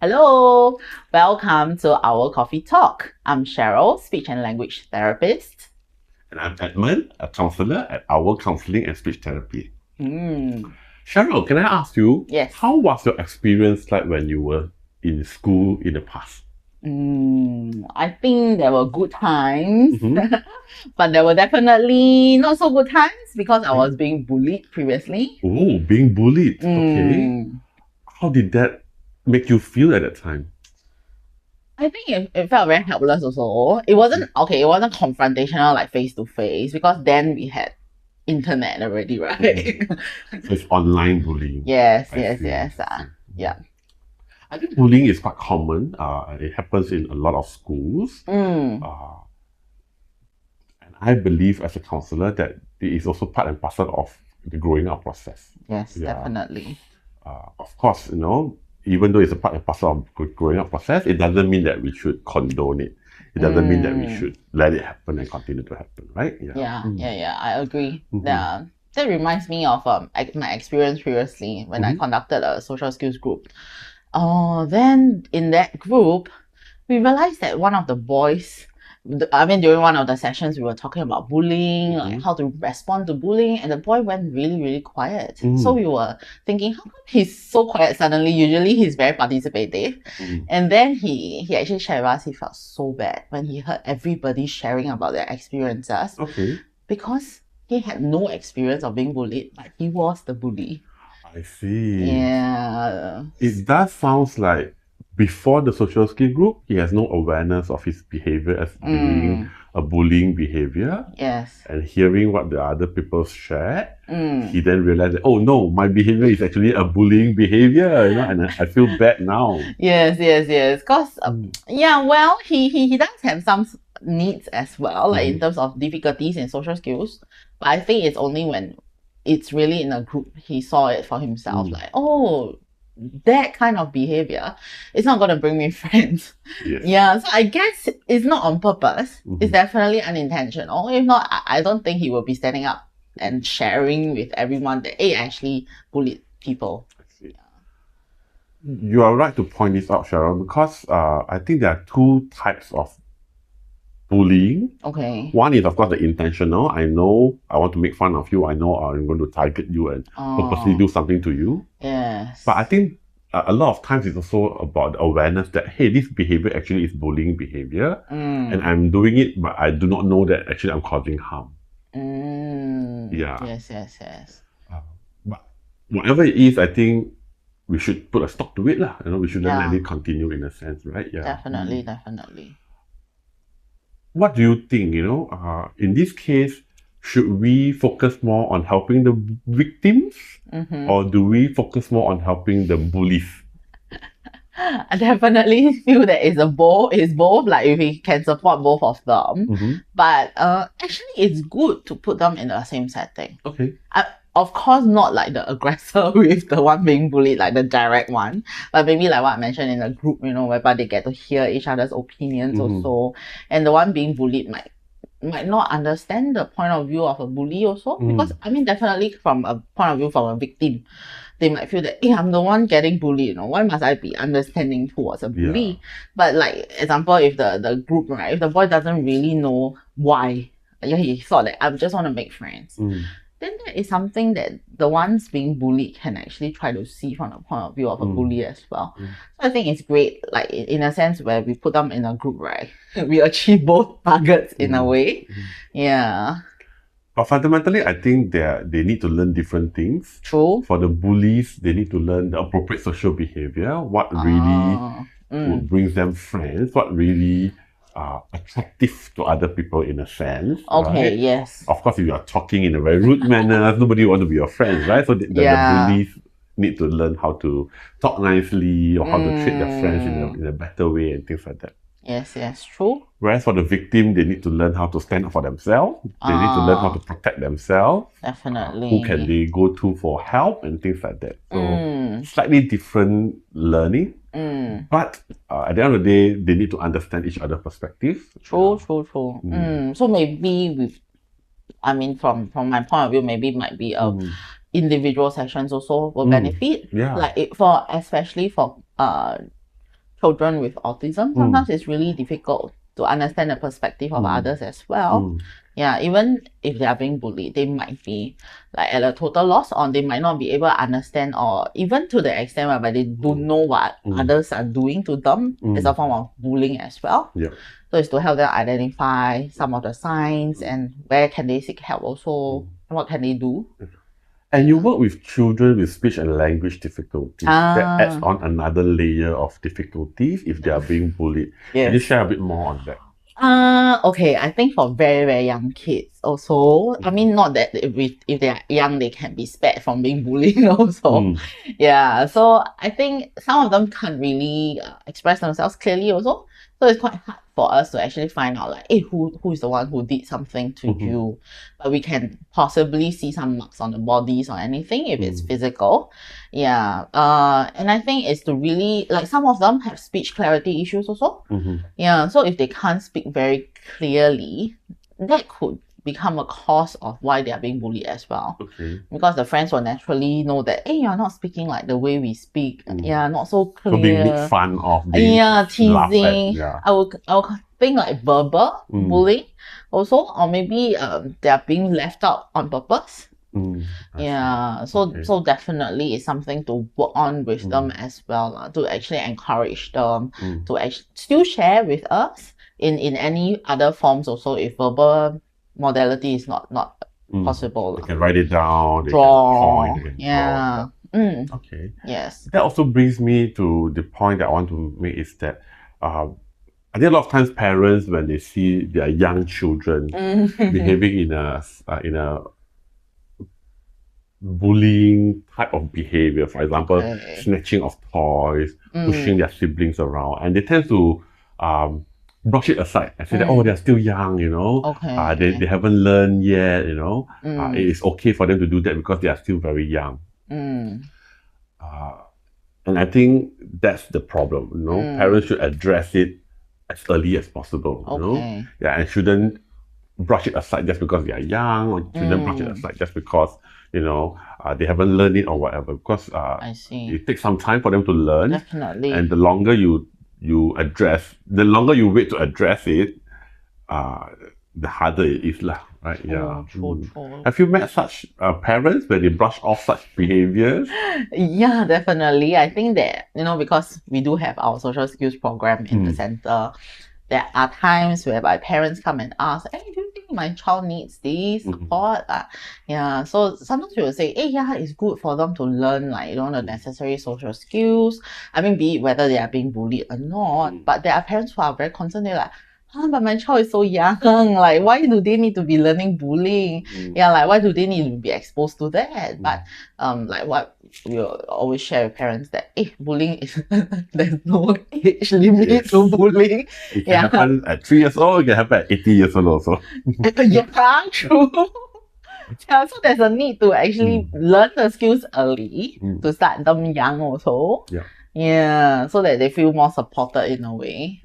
Hello, welcome to our coffee talk. I'm Cheryl, speech and language therapist. And I'm Edmund, a counselor at Our Counseling and Speech Therapy. Cheryl, can I ask you, Yes. how was your experience like when you were in school in the past? I think there were good times, but there were definitely not so good times because I was being bullied previously. Oh, being bullied. Okay. How did that make you feel at that time? I think it felt very helpless also. It wasn't confrontational like face to face because then we had internet already, right? So it's online bullying. Yes. I see. Yeah. I think bullying is quite common. It happens in a lot of schools. And I believe as a counselor that it is also part and parcel of the growing up process. Yes, definitely. Of course, even though it's a part and parcel of growing up process, it doesn't mean that we should condone it. It doesn't mean that we should let it happen and continue to happen, right? Yeah, I agree. Yeah. That reminds me of my experience previously when I conducted a social skills group. Then in that group, we realized that one of the boys, during one of the sessions, we were talking about bullying, like how to respond to bullying, and the boy went really, really quiet. So we were thinking, how come he's so quiet suddenly? Usually he's very participative. And then he actually shared with us he felt so bad when he heard everybody sharing about their experiences. Okay. Because he had no experience of being bullied, but he was the bully. I see. Yeah. It does sound like before the social skill group, he has no awareness of his behavior as being a bullying behavior. Yes. And hearing what the other people shared, he then realized that, oh no, my behavior is actually a bullying behavior, and I feel bad now. Yes. Because, he does have some needs as well, like in terms of difficulties in social skills. But I think it's only when it's really in a group, he saw it for himself, like, oh, that kind of behavior is not going to bring me friends. Yes. Yeah, so I guess it's not on purpose. It's definitely unintentional. If not, I don't think he will be standing up and sharing with everyone that, hey, I actually bullied people. You are right to point this out, Cheryl, because I think there are two types of bullying. Okay. One is, of course, the intentional. I know I want to make fun of you. I know I'm going to target you and purposely do something to you. Yes. But I think a lot of times it's also about the awareness that, hey, this behavior actually is bullying behavior. And I'm doing it, but I do not know that actually I'm causing harm. Yeah. Yes. But whatever it is, I think we should put a stop to it. We shouldn't let it continue in a sense, right? Yeah. Definitely. What do you think, in this case, should we focus more on helping the victims or do we focus more on helping the bullies? I definitely feel that it's both, like if we can support both of them. But actually it's good to put them in the same setting. Okay. Of course, not like the aggressor with the one being bullied, like the direct one, but maybe like what I mentioned in a group, whereby they get to hear each other's opinions also, and the one being bullied might not understand the point of view of a bully also, because definitely from a point of view from a victim, they might feel that, hey, I'm the one getting bullied, why must I be understanding towards a bully? Yeah. But like example, if the group, right, if the boy doesn't really know why, he thought that I just want to make friends, then that is something that the ones being bullied can actually try to see from the point of view of a bully as well. So I think it's great, like in a sense where we put them in a group, right? We achieve both targets in a way. Yeah. But fundamentally, I think they need to learn different things. True. For the bullies, they need to learn the appropriate social behavior, what really brings them friends, what really attractive to other people in a sense. Okay, right? yes. Of course, if you are talking in a very rude manner, nobody want to be your friend, right? So the bullies need to learn how to talk nicely or how to treat their friends in a better way and things like that. Yes, true. Whereas for the victim, they need to learn how to stand up for themselves. They need to learn how to protect themselves. Definitely. Who can they go to for help and things like that. So slightly different learning. But at the end of the day, they need to understand each other's perspective. True. So maybe from my point of view, maybe it might be individual sessions also will benefit. Yeah. Like especially for children with autism, sometimes it's really difficult to understand the perspective of others as well. Yeah, even if they are being bullied, they might be like at a total loss, or they might not be able to understand, or even to the extent whereby they don't know what others are doing to them. It's a form of bullying as well. Yeah. So it's to help them identify some of the signs and where can they seek help also, and what can they do. And you work with children with speech and language difficulties. That adds on another layer of difficulties if they are being bullied. Yes. Can you share a bit more on that? Okay, I think for very, very young kids also, I mean, not that if they are young, they can be spared from being bullied also. Yeah, so I think some of them can't really express themselves clearly also. So it's quite hard for us to actually find out like, hey, who is the one who did something to you? But we can possibly see some marks on the bodies or anything if it's physical. Yeah. And I think it's to really, like, some of them have speech clarity issues also. Yeah. So if they can't speak very clearly, that could become a cause of why they are being bullied as well. Because the friends will naturally know that, hey, you're not speaking like the way we speak. Yeah, not so clear. So being made fun of, being teasing. At, I would think like verbal bullying also, or maybe they are being left out on purpose. Yeah, so definitely it's something to work on with them as well, to actually encourage them to still share with us in any other forms also, if verbal modality is not possible. They can write it down, draw. they can point, they can Yeah. draw. Okay. Yes. That also brings me to the point that I want to make is that I think a lot of times parents, when they see their young children behaving in a bullying type of behavior, for example, snatching of toys, pushing their siblings around, and they tend to brush it aside and say that, oh, they're still young, they haven't learned yet, it is okay for them to do that because they are still very young. And I think that's the problem, Parents should address it as early as possible, Yeah, and shouldn't brush it aside just because they are young, or shouldn't brush it aside just because they haven't learned it or whatever. Because I see. It takes some time for them to learn. Definitely. And the longer you wait to address it, the harder it is, right? Yeah. True. Have you met such parents where they brush off such behaviors? Yeah, definitely. I think that, because we do have our social skills program in the center, there are times whereby parents come and ask, hey, do you think my child needs this support? Yeah, so sometimes we will say, hey, yeah, it's good for them to learn the necessary social skills. I mean, be it whether they are being bullied or not, but there are parents who are very concerned. They're like, but my child is so young, like, why do they need to be learning bullying? Yeah, like, why do they need to be exposed to that? But like what we always share with parents, that bullying is there's no age limit to bullying. It can happen at 3 years old, it can happen at 80 years old also. Yeah, true. Yeah, so there's a need to actually learn the skills early, to start them young also. Yeah, so that they feel more supported in a way.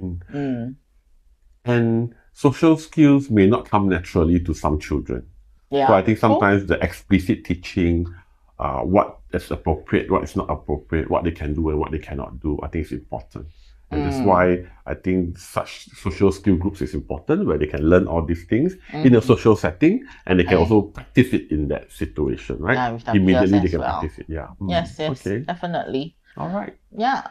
And social skills may not come naturally to some children. Yeah. So I think sometimes the explicit teaching, what is appropriate, what is not appropriate, what they can do and what they cannot do, I think is important. And that's why I think such social skill groups is important, where they can learn all these things in a social setting, and they can also practice it in that situation, right? Yeah, with immediately they can practice it. Yeah. Yes, definitely. All right. Yeah.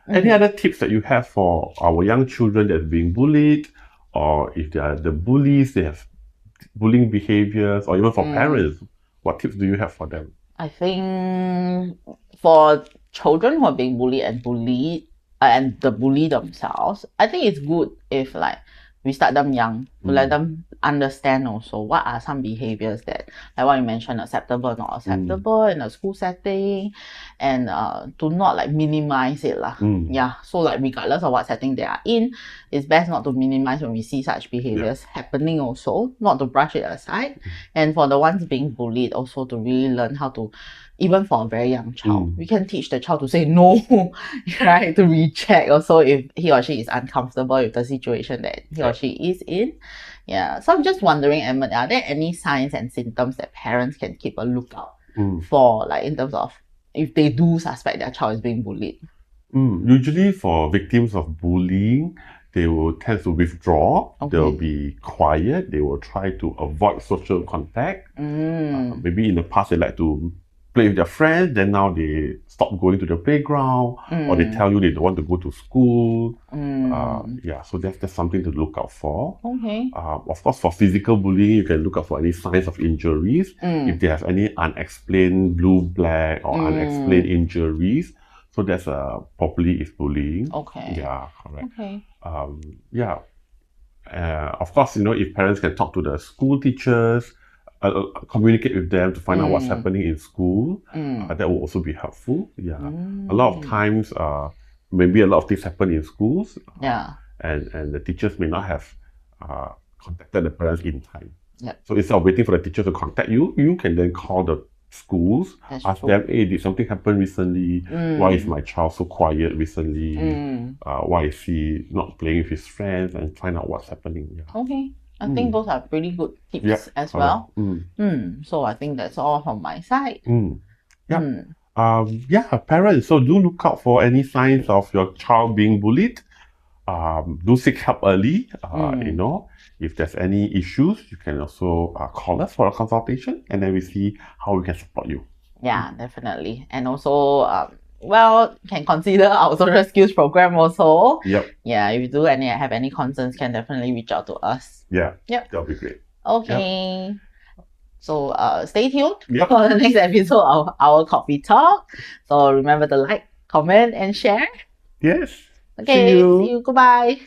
Any other tips that you have for our young children that's being bullied, or if they are the bullies, they have bullying behaviors, or even for parents, what tips do you have for them? I think for children who are being bullied and the bully themselves, I think it's good if we start them young to let them understand also what are some behaviors that, like what you mentioned, acceptable, not acceptable in a school setting, and to not minimize it lah. Yeah, so regardless of what setting they are in, it's best not to minimize when we see such behaviors happening also, not to brush it aside. And for the ones being bullied also, to really learn how to, even for a very young child, we can teach the child to say no, right? To reject also if he or she is uncomfortable with the situation that he or she is in. Yeah, so I'm just wondering, Emmett, are there any signs and symptoms that parents can keep a lookout for, in terms of if they do suspect their child is being bullied? Usually for victims of bullying, they will tend to withdraw. They'll be quiet. They will try to avoid social contact. Maybe in the past they like to play with their friends, then now they stop going to the playground, or they tell you they don't want to go to school. Yeah, so that's something to look out for. Of course, for physical bullying, you can look out for any signs of injuries. If they have any unexplained blue, black, or unexplained injuries, so that's probably is bullying. Yeah, correct. Yeah. Of course, if parents can talk to the school teachers, communicate with them to find out what's happening in school, that will also be helpful. Yeah. A lot of times, maybe a lot of things happen in schools. And the teachers may not have contacted the parents in time. So instead of waiting for the teacher to contact you, you can then call the schools, ask them, hey, did something happen recently? Why is my child so quiet recently? Why is he not playing with his friends? And find out what's happening. Yeah. I think those are pretty good tips as well. So I think that's all from my side. Parents, so do look out for any signs of your child being bullied. Do seek help early. If there's any issues, you can also call us for a consultation, and then we see how we can support you. Yeah, definitely. And also, can consider our social skills program also. Yeah, if you do have any concerns, can definitely reach out to us. That'll be great. Okay. So stay tuned for the next episode of our coffee talk. So remember to like, comment, and share. Yes. Okay. See you. Goodbye.